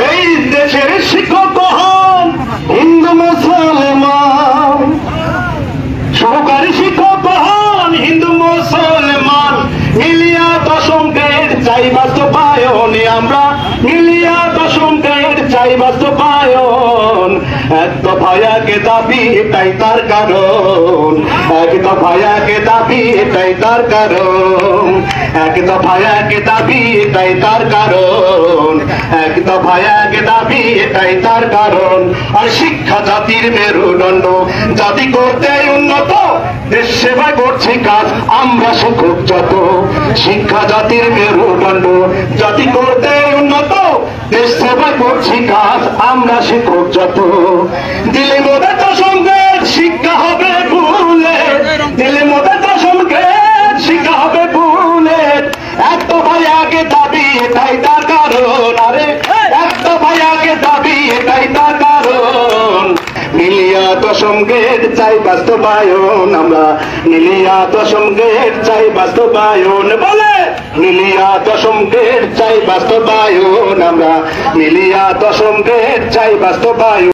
এই দেশের শিক্ষক হন হিন্দু মুসলমান, সহকারী শিক্ষক হন হিন্দু মুসলমান, মিলিয়া দশম গ্রেড চাই বাস্তবায়ন, আমরা মিলিয়া দশম গ্রেড চাই বাস্তবায়ন। এক দফায় এক দাবি এটাই তার কারণ, এক দফায় এক দাবি এটাই তার কারণ, এক দফায় এক দাবি এটাই তার কারণ, এক দফায় এক দাবি এটাই তার কারণ। আর শিক্ষা জাতির মেরুদণ্ড, জাতি করতে উন্নত, দেশ সেবায় করছে কাজ আমরা শিক্ষক যত। শিক্ষা জাতির মেরুদণ্ড, জাতি করতে উন্নত, দেশ সেবায় করছি কাজ আমরা শিক্ষক যত। দিলে মোদের দশম গ্রেড শিক্ষা হবে বুলেট, দিলে মোদের দশম গ্রেড শিক্ষা হবে বুলেট। এক দফায় এক দাবি এটাই তার কারণ, আরে এক দফায় এক দাবি এটাই তার কারণ। মিলিয়া দশম গ্রেড চাই বাস্তবায়ন, আমরা মিলিয়া দশম গ্রেড চাই বাস্তবায়ন, বলে মিলিয়া দশম গ্রেড চাই বাস্তবায়ন, আমরা মিলিয়া দশম গ্রেড চাই বাস্তবায়ন।